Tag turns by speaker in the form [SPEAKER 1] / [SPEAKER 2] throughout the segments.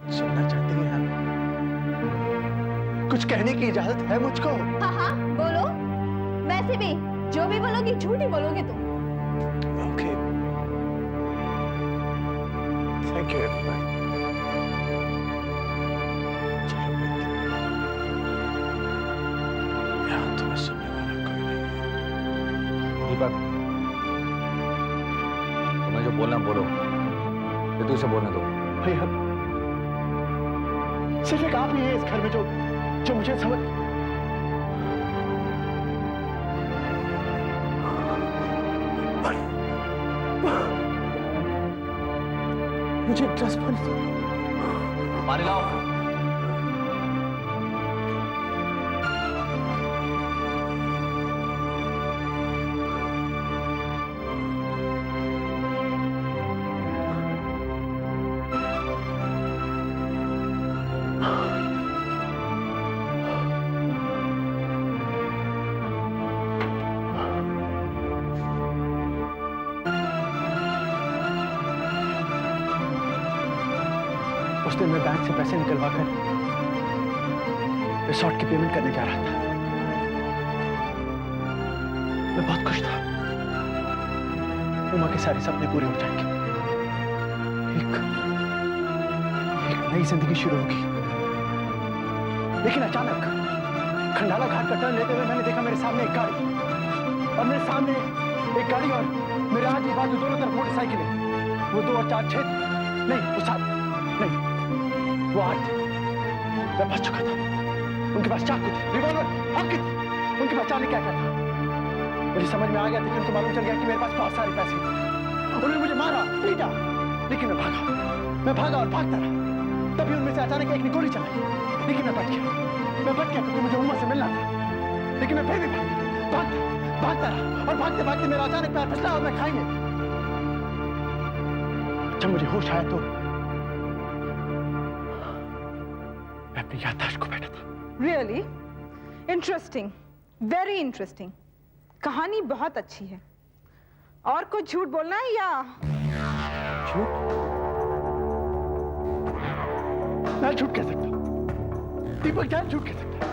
[SPEAKER 1] सुनना चाहती हैं आप? कुछ कहने की इजाजत है मुझको?
[SPEAKER 2] हाँ हाँ बोलो, वैसे भी जो भी बोलोगी झूठ ही बोलोगे तुम।
[SPEAKER 1] Okay, thank you everyone. चलो बेटी, यहाँ तुम्हें सुनने वाला कोई नहीं है।
[SPEAKER 3] दीपक, तुम्हें जो बोलना बोलो, ये तू इसे बोलने दो।
[SPEAKER 1] भैया, सिर्फ एक आप ही है इस घर में जो मुझे समझ। मुझे ट्रस्ट
[SPEAKER 3] पानी लाओ।
[SPEAKER 1] उस दिन मैं बैंक से पैसे निकलवा कर रिसोर्ट की पेमेंट करने जा रहा था। मैं बहुत खुश था, उमा के सारे सपने पूरे हो जाएंगे, एक नई जिंदगी शुरू होगी। लेकिन अचानक खंडाला घाट का टर्न लेते हुए मैंने देखा मेरे सामने एक गाड़ी, और मेरे सामने एक गाड़ी और मेरे आगे बाजू दोनों तरफ मोटरसाइकिलें। वो 2 और 4 6 नहीं, वो 7 नहीं, वो 8। मैं फंस चुका था। उनके पास चाकू थी, रिवॉल्वर, हॉकी थी। उनके पास जाने क्या था। मुझे समझ में आ गया था कि उनको मालूम चल गया कि मेरे पास बहुत सारे पैसे हैं। उन्होंने मुझे मारा, पीटा, लेकिन मैं भागा और भागता रहा। तभी उनमें से अचानक एक ने गोली चलाई, लेकिन मैं बच गया क्योंकि मुझे उमा से मिलना था। लेकिन मैं फिर भी भागता रहा, और भागते भागते मेरा अचानक पैर फिसला और मैं खाई में। जब मुझे होश आया तो मैं अपनी याददाश्त को बैठा था।
[SPEAKER 4] Really? Interesting. Very interesting. कहानी बहुत अच्छी है। और कुछ झूठ बोलना है या?
[SPEAKER 1] झूठ? मैं झूठ कह सकता हूँ, दीपक जान झूठ कह सकता है,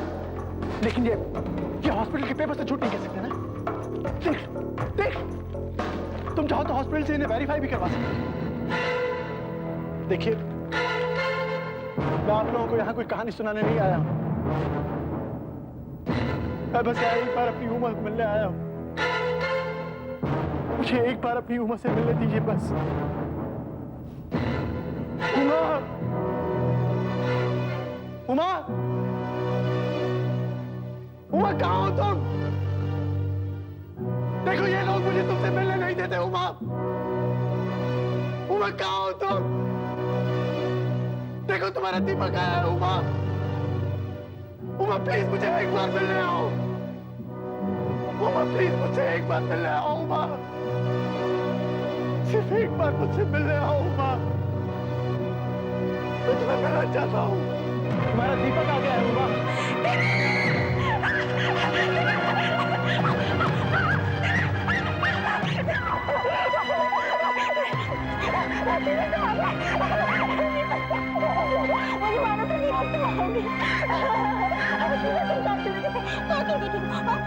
[SPEAKER 1] लेकिन ये हॉस्पिटल के पेपर से झूठ नहीं कह सकते ना। देख लो, तुम चाहो तो हॉस्पिटल से इन्हें वेरीफाई भी करवा सकते हो। देखिए, मैं आप लोगों को यहाँ कोई कहानी सुनाने नहीं आया हूँ। मैं बस यहाँ एक बार अपनी उमा को मिलने आया हूँ। मुझे एक बार अपनी उमा से मिलने दीजिए बस। उमा, उमा, उमा कहाँ हो तुम? देखो ये लोग मुझे तुमसे मिलने नहीं देते। उमा, उमा कहाँ हो तुम? देखो तुम्हारा दीपक आया है। उमा, उमा प्लीज मुझे एक बार मिलने आओ। उमा प्लीज मुझे एक बार मिलने आओ। उमा, सिर्फ एक बार मुझसे मिलने आओ। उमा, मैं तुम्हें मिलना चाहता हूँ। तुम्हारा दीपक आ गया है। उमा,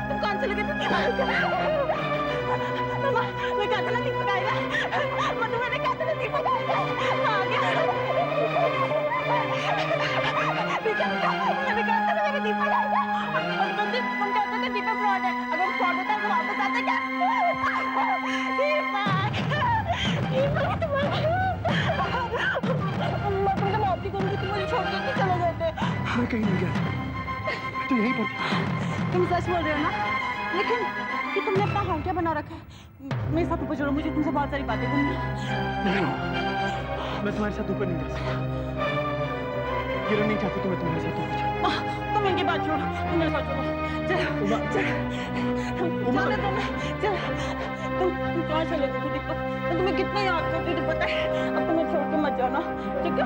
[SPEAKER 2] तुम कौन से लगे थे? मैं कहता ना दीपक आएगा, मैं तुम्हें कहता ना दीपक आएगा। आ गया, मैं कहता ना मेरे दीपक आएगा। तुम कहते थे दीपक फ्रॉड है, अगर फ्रॉड होता है तो वापस आता क्या? दीपक मैं तुमसे माफी करूंगी, तुम मुझे छोड़ के चले गए थे।
[SPEAKER 1] मैं कहीं नहीं गया, तो यहीं पर था।
[SPEAKER 2] तुम सच बोल रहे हो ना? लेकिन कि तुमने अपना हौंकिया बना रखा है। मेरे साथ ऊपर चलो, मुझे तुमसे बहुत सारी बातें करनी है।
[SPEAKER 1] नहीं, मैं तुम्हारे साथ ऊपर नहीं जा सकता। ये लोग नहीं चाहते कि मैं तुम्हारे साथ ऊपर जाऊं।
[SPEAKER 2] तुम इनकी बात छोड़ो, तुम मेरे साथ चलो। चलो, तुम कहाँ चले गए थे दीपक? मैं तुम्हें कितना याद करती थी पता है? अब तुम्हें छोड़ के मत जाना, ठीक है?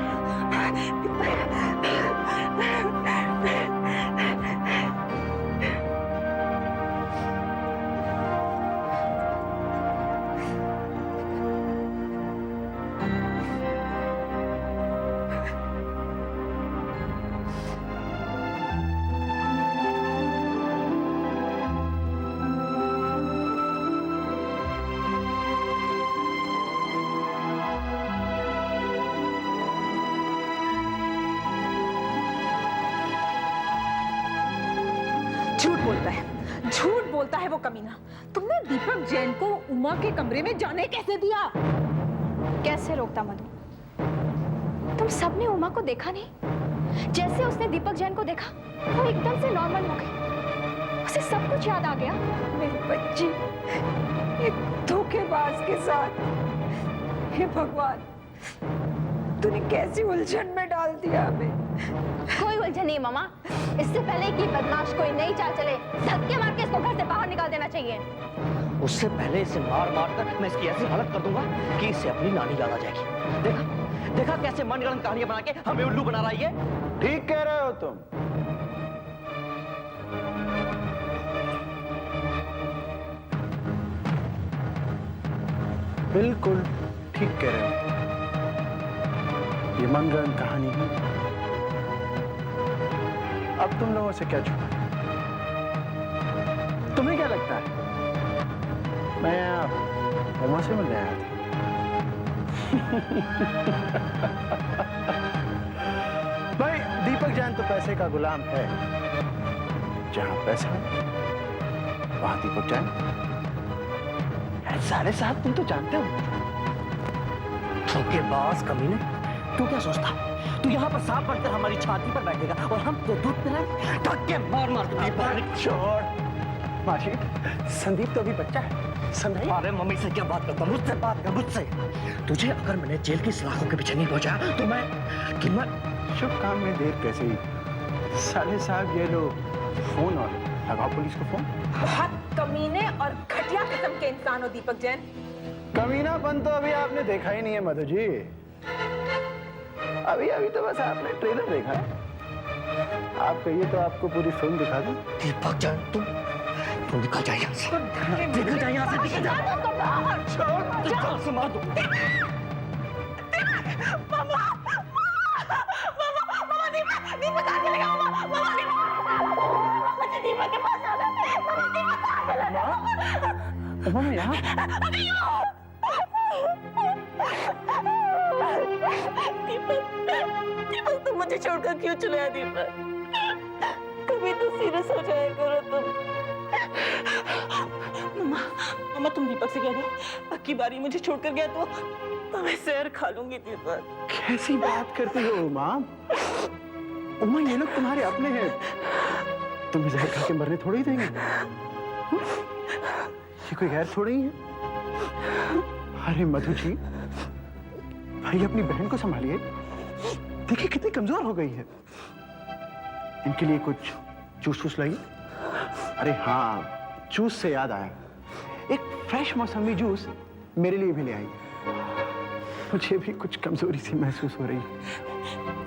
[SPEAKER 4] झूठ बोलता है वो कमीना। तुमने दीपक जैन को उमा के कमरे में जाने कैसे दिया?
[SPEAKER 5] कैसे रोकता मधु? तुम सबने उमा को देखा नहीं? जैसे उसने दीपक जैन को देखा वो एकदम से नॉर्मल हो गई, उसे सब कुछ याद आ गया।
[SPEAKER 4] मेरी बच्ची एक धोखेबाज के साथ, हे भगवान, तूने कैसी उलझन में डाल दिया हमें।
[SPEAKER 5] कोई उलझन नहीं मामा, इससे पहले कि बदमाश कोई नई चाल चले धक्के मार के इसको घर से बाहर निकाल देना चाहिए।
[SPEAKER 6] उससे पहले इसे मार मार कर मैं इसकी ऐसी हालत कर दूंगा कि इससे अपनी नानी याद आ जाएगी। देखा देखा कैसे मनगढ़ंत कहानियां बना के हमें उल्लू बना रहा है ये।
[SPEAKER 1] ठीक कह रहे हो तुम। बिल्कुल ठीक कह रहे हो। ये मनगढ़ंत कहानी है। अब तुम लोगों से क्या छुपा? तुम्हें क्या लगता है मैं यहाँ उमा से मिलने आया था? भाई दीपक जैन तो पैसे का गुलाम है। जहां पैसा वहां दीपक जैन। सारे साथ तुम तो जानते हो।
[SPEAKER 6] धोखेबाज कमीने, तू क्या सोचता है? तू यहाँ पर सांप बनकर हमारी छाती पर बैठेगा और हम तो दूध पिलाएं? धक्के मार मार के
[SPEAKER 1] छोड़ माशी, संदीप तो अभी बच्चा है, समझाइए।
[SPEAKER 6] अरे मम्मी से क्या बात करता? मुझसे बात कर, मुझसे। तुझे अगर मैंने जेल की सलाखों के पीछे नहीं पहुंचा तो मैं
[SPEAKER 1] शुभ काम में देर कैसे ही। साले साहब ये लो फोन और लगाओ पुलिस को फोन।
[SPEAKER 4] बहुत कमीने और घटिया किस्म के इंसान हो दीपक जैन।
[SPEAKER 1] कमीनापन तो अभी आपने देखा ही नहीं है मधु जी। अभी अभी तो बस आपने ट्रेलर देखा है। आप कहिए तो आपको पूरी फिल्म दिखा दूं।
[SPEAKER 6] दीपक जैन तुम निकल जाए यहाँ से। निकल जाए यहाँ से, निकल जाए। छोड़, जान से मार दूं।
[SPEAKER 2] दीपक आ चलेगा। मुझे दीपक के पास जाना है।
[SPEAKER 1] उमा यहाँ?
[SPEAKER 2] दीपक तुम मुझे छोड़कर क्यों चले आए? दीपक कभी तो सीरियस हो जाया करो तुम। मम्मा तुम दीपक से कह दो अक्की बारी मुझे छोड़कर गया तो मैं शहर खा लूंगी। दीपक
[SPEAKER 1] कैसी बात करती हो उमा? उमा ये लोग तुम्हारे अपने हैं, तुम्हें जहर खा के मरने थोड़ी देंगे। ये कोई गैर थोड़ी ही है। अरे मधु जी, भाई अपनी बहन को संभालिए। देखिए कितनी कमजोर हो गई है। इनके लिए कुछ जूस वूस लाइए। अरे हाँ, जूस से याद आया, एक फ्रेश मौसमी जूस मेरे लिए भी ले आई। मुझे भी कुछ कमजोरी सी महसूस हो रही है।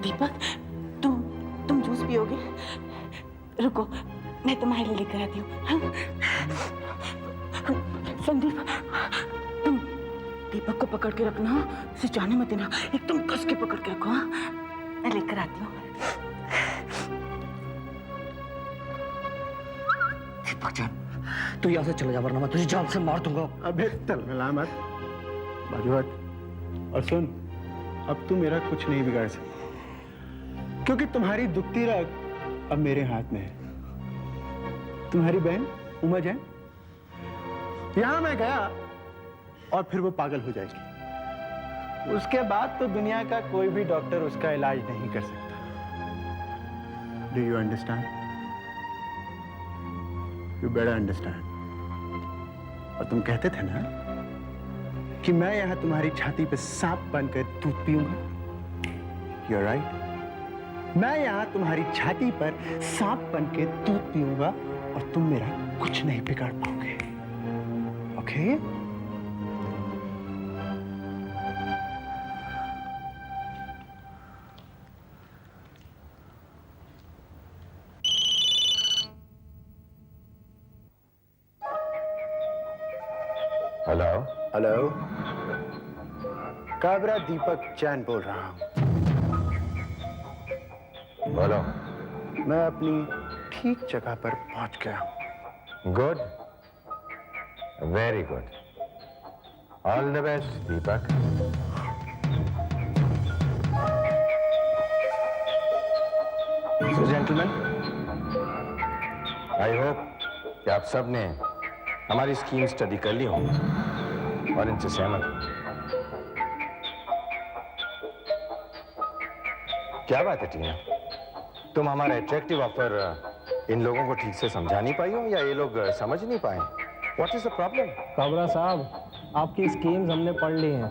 [SPEAKER 2] दीपक तुम जूस पियोगे? रुको मैं तुम्हारे लिए लेकर आती हूँ। संदीप तुम दीपक को पकड़ के रखना, इसे जाने मत देना, एकदम कस के पकड़ के रखो। हाँ मैं लेकर आती हूँ।
[SPEAKER 6] दीपक जैन तू यहाँ से चले जा वरना मैं तुझे जान से मार दूंगा।
[SPEAKER 1] अबे तलमिला मत, बाजू हट। और सुन, अब तू मेरा कुछ नहीं बिगाड़ सकती, क्योंकि तुम्हारी दुखती रग अब मेरे हाथ में है। तुम्हारी बहन उमा जैन, यहां मैं गया और फिर वो पागल हो जाएगी। उसके बाद तो दुनिया का कोई भी डॉक्टर उसका इलाज नहीं कर सकता। Do you understand? You better understand. और तुम कहते थे ना कि मैं यहां तुम्हारी छाती पे सांप बनकर दूध पीऊंगा। You are right. मैं यहां तुम्हारी छाती पर सांप बनकर दूध पीऊंगा और तुम मेरा कुछ नहीं बिगाड़ पाओगे। ओके?
[SPEAKER 3] हेलो
[SPEAKER 1] हेलो, काबरा दीपक जैन बोल रहा हूं।
[SPEAKER 3] बोलो।
[SPEAKER 1] मैं अपनी ठीक जगह पर पहुंच गया हूं।
[SPEAKER 3] Good, very good, all the best Deepak.
[SPEAKER 1] So, gentlemen,
[SPEAKER 3] I hope कि आप सब ने हमारी स्कीम स्टडी कर ली होगी और इनसे सहमत हो। क्या बात है टीना, तुम हमारा अट्रैक्टिव ऑफर इन लोगों को ठीक से समझा नहीं पाई हो या ये लोग समझ नहीं पाए? What is the problem?
[SPEAKER 7] Kabra साहब, आपकी स्कीम्स हमने पढ़ ली हैं,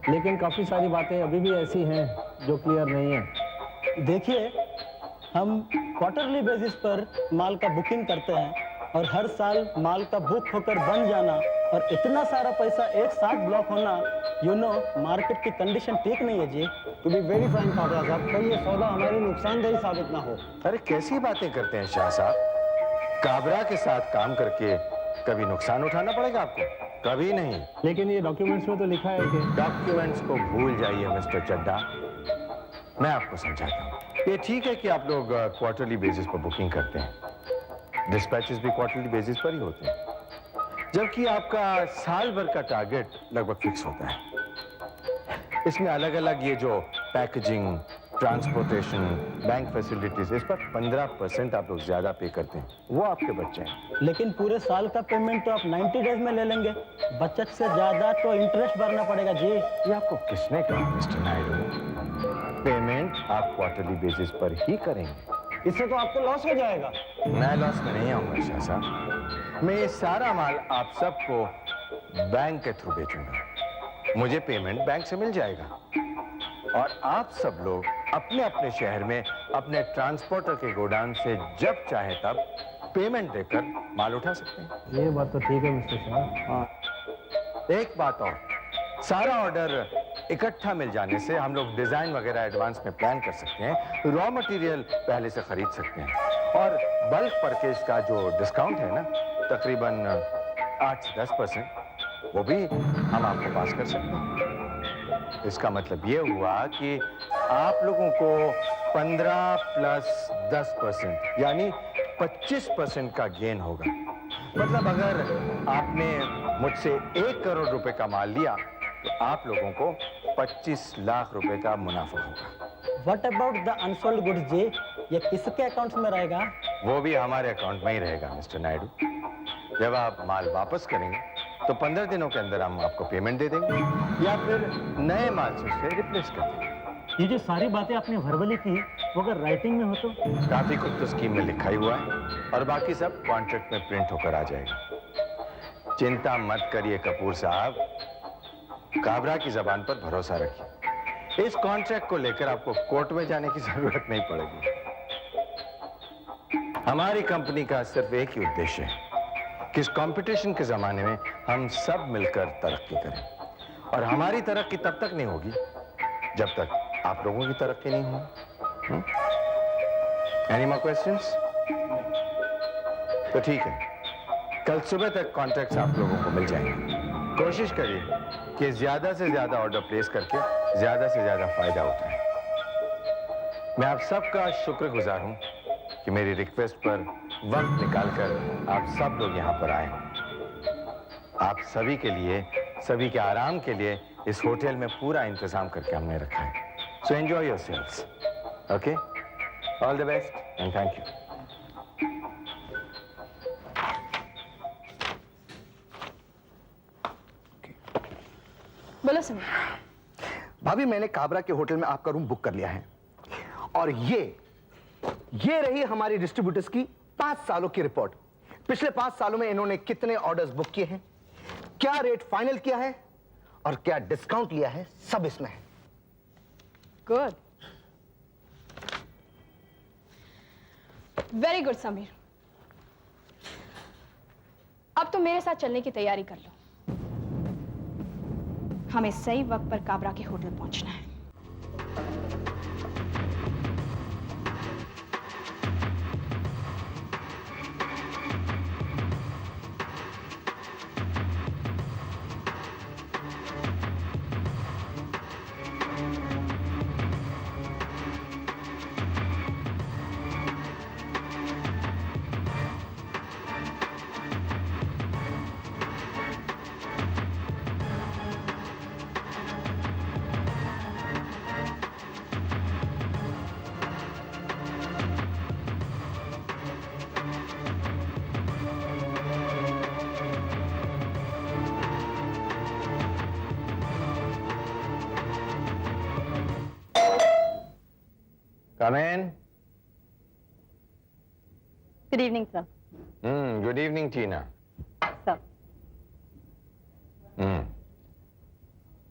[SPEAKER 7] लेकिन काफ़ी सारी बातें अभी भी ऐसी हैं जो क्लियर नहीं है।
[SPEAKER 8] देखिए, हम क्वार्टरली बेसिस पर माल का बुकिंग करते हैं और हर साल माल का बुक होकर बन जाना और इतना सारा पैसा एक साथ ब्लॉक होना, मार्केट की कंडीशन ठीक नहीं है जी।
[SPEAKER 1] To be very frank Kabra साहब, कहीं ये सौदा हमारी नुकसानदेही साबित ना हो।
[SPEAKER 3] अरे कैसी बातें करते हैं शाह साहब? काबरा के साथ काम करके कभी नुकसान उठाना पड़ेगा आपको? कभी नहीं।
[SPEAKER 7] लेकिन ये डॉक्यूमेंट्स में तो लिखा है कि
[SPEAKER 3] डॉक्यूमेंट्स को भूल जाइए मिस्टर चड्डा, मैं आपको समझाता हूँ। ये ठीक है कि आप लोग क्वार्टरली बेसिस पर बुकिंग करते हैं, डिस्पैचेस भी क्वार्टरली बेसिस पर ही होते हैं, जबकि आपका साल भर का टारगेट लगभग फिक्स होता है। इसमें अलग अलग ये जो पैकेजिंग, ट्रांसपोर्टेशन, बैंक फैसिलिटीज, इस पर 15% आप लोग ज्यादा पे करते हैं, वो आपके बच्चे हैं।
[SPEAKER 8] लेकिन पूरे साल का पेमेंट तो आप 90 डेज में ले लेंगे, बचत से ज्यादा तो इंटरेस्ट भरना पड़ेगा जी।
[SPEAKER 3] ये आपको किसने कहा मिस्टर नायडू? पेमेंट आप क्वार्टरली बेसिस पर ही करेंगे।
[SPEAKER 1] इससे तो आपको लॉस हो जाएगा।
[SPEAKER 3] मैं लॉस में नहीं आऊंगा शाह साहब, मैं ये सारा माल आप सबको बैंक के थ्रू बेचूंगा, मुझे पेमेंट बैंक से मिल जाएगा और आप सब लोग अपने अपने शहर में अपने ट्रांसपोर्टर के गोडाउन से जब चाहे तब पेमेंट देकर माल उठा सकते हैं।
[SPEAKER 7] ये बात तो ठीक है मिस्टर शाह।
[SPEAKER 3] हाँ, एक बात और, सारा ऑर्डर इकट्ठा मिल जाने से हम लोग डिजाइन वगैरह एडवांस में प्लान कर सकते हैं, रॉ मटेरियल पहले से खरीद सकते हैं और बल्क परचेज का जो डिस्काउंट है ना, तकरीबन 8 से 10%, वो भी हम आपको पास कर सकते हैं। इसका मतलब ये हुआ कि आप लोगों को 15 प्लस 10% यानी 25% का गेन होगा। मतलब अगर आपने मुझसे 1 करोड़ रुपए का माल लिया तो आप लोगों को 25 लाख रुपए का मुनाफा होगा।
[SPEAKER 8] What about the unsold goods जी, ये किसके अकाउंट में रहेगा?
[SPEAKER 3] वो भी हमारे अकाउंट में ही रहेगा मिस्टर नायडू। जब आप माल वापस करेंगे तो 15 दिनों के अंदर हम आपको पेमेंट दे देंगे या फिर नए माल से उसे रिप्लेस कर देंगे।
[SPEAKER 8] ये जो सारी बातें आपने वर्बली की, वो अगर राइटिंग में हो तो?
[SPEAKER 3] काफी कुछ तो स्कीम में लिखा ही हुआ है और बाकी सब कॉन्ट्रैक्ट में प्रिंट होकर आ जाएगा। चिंता मत करिए कपूर साहब, काबरा की जबान पर भरोसा रखिए। इस कॉन्ट्रैक्ट को लेकर आपको कोर्ट में जाने की जरूरत नहीं पड़ेगी। हमारी कंपनी का सिर्फ एक ही उद्देश्य है कि इस कंपटीशन के जमाने में हम सब मिलकर तरक्की करें और हमारी तरक्की तब तक नहीं होगी जब तक आप लोगों की तरक्की नहीं होगी। Any more questions? तो ठीक है, कल सुबह तक कॉन्ट्रैक्ट्स आप लोगों को मिल जाएंगे। कोशिश करिए कि ज्यादा से ज्यादा ऑर्डर प्लेस करके ज्यादा से ज्यादा फायदा उठाएं। मैं आप सबका शुक्रगुजार हूं कि मेरी रिक्वेस्ट पर वक्त निकालकर आप सब लोग यहां पर आए। आप सभी के लिए, सभी के आराम के लिए इस होटल में पूरा इंतजाम करके हमने रखा है। So enjoy yourselves, okay? All the best and thank you.
[SPEAKER 5] बोलो समीर।
[SPEAKER 1] भाभी, मैंने काबरा के होटल में आपका रूम बुक कर लिया है और ये रही हमारी डिस्ट्रीब्यूटर्स की 5 सालों की रिपोर्ट। पिछले 5 सालों में इन्होंने कितने ऑर्डर्स बुक किए हैं, क्या रेट फाइनल किया है और क्या डिस्काउंट लिया है, सब इसमें है।
[SPEAKER 5] Good, very good Sameer. अब तुम मेरे साथ चलने की तैयारी कर लो, हमें सही वक्त पर काबरा के होटल पहुंचना है।
[SPEAKER 3] Come in.
[SPEAKER 2] Good evening sir.
[SPEAKER 3] Good evening, Tina.
[SPEAKER 2] Sir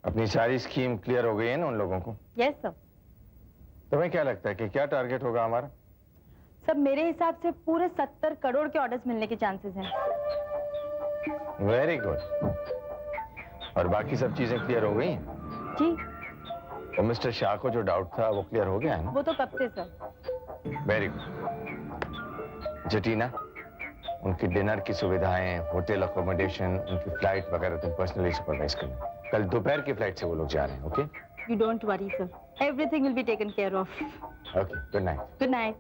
[SPEAKER 3] अपनी सारी स्कीम क्लियर हो गई है ना उन लोगों को?
[SPEAKER 2] Yes sir.
[SPEAKER 3] तुम्हें क्या लगता है कि क्या टारगेट होगा हमारा?
[SPEAKER 2] सब मेरे हिसाब से पूरे 70 करोड़ के ऑर्डर्स मिलने के चांसेस हैं।
[SPEAKER 3] Very good. और बाकी सब चीजें क्लियर हो गई हैं?
[SPEAKER 2] जी।
[SPEAKER 3] और मिस्टर शाह को जो डाउट था वो क्लियर हो गया है ना?
[SPEAKER 2] वो तो कब से सर।
[SPEAKER 3] Very good. जटीना, उनकी डिनर की सुविधाएं, होटल अकोमोडेशन, उनकी फ्लाइट वगैरह तुम पर्सनली सुपरवाइज करना। कल दोपहर की फ्लाइट से वो लोग जा रहे हैं, okay?
[SPEAKER 2] You don't worry sir, everything will be taken care of.
[SPEAKER 3] Okay, good night.
[SPEAKER 2] Good night.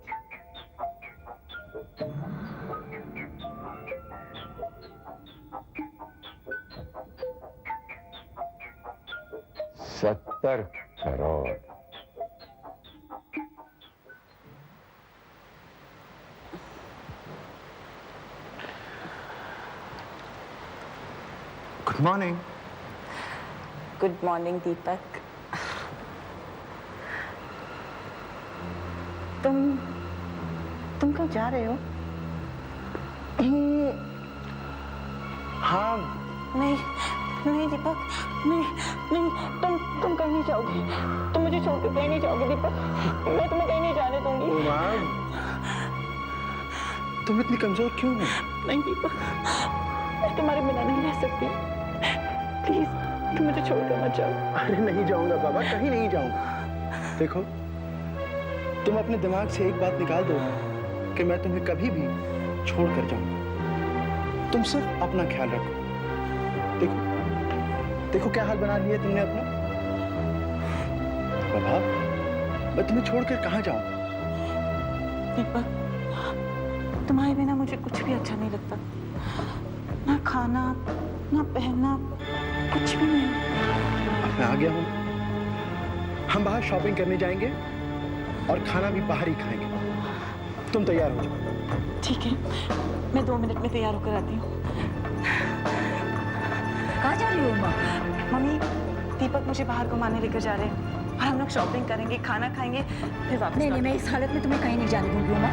[SPEAKER 3] 70 crore.
[SPEAKER 1] Good morning.
[SPEAKER 2] Good morning Deepak. तुम कहाँ जा रहे हो?
[SPEAKER 1] हाँ,
[SPEAKER 2] नहीं नहीं दीपक, नहीं नहीं, तुम कहीं नहीं जाओगे। तुम मुझे छोड़ के कहीं नहीं जाओगे दीपक। मैं तुम्हें कहीं नहीं जाने दूंगी।
[SPEAKER 1] तुम इतनी कमजोर क्यों हो?
[SPEAKER 2] नहीं दीपक, मैं तुम्हारे बिना नहीं रह सकती। प्लीज तुम मुझे छोड़कर मत जाओ।
[SPEAKER 1] अरे नहीं जाऊंगा बाबा, कहीं नहीं जाऊंगा। देखो, तुम अपने दिमाग से एक बात निकाल दो कि मैं तुम्हें कभी भी छोड़ कर जाऊंगा। तुम सिर्फ अपना ख्याल रखो। देखो देखो क्या हाल बना लिया तुमने अपना। बाबा, मैं तुम्हें छोड़कर कहाँ जाऊंगा?
[SPEAKER 2] दीपक, तुम्हारे बिना मुझे कुछ भी अच्छा नहीं लगता। ना खाना, ना पहनना, कुछ भी नहीं।
[SPEAKER 1] अब मैं आ गया हूँ। हम बाहर शॉपिंग करने जाएंगे और खाना भी बाहर ही खाएंगे। तुम तैयार हो जाओ।
[SPEAKER 2] ठीक है, मैं 2 मिनट में तैयार होकर आती हूँ।
[SPEAKER 4] कहाँ जा रही हो उमा?
[SPEAKER 2] मम्मी, दीपक मुझे बाहर घुमाने लेकर जा रहे हैं और हम लोग शॉपिंग करेंगे, खाना खाएंगे, फिर वापस
[SPEAKER 4] नहीं नहीं, मैं इस हालत में तुम्हें कहीं नहीं जाने दूंगी उमा।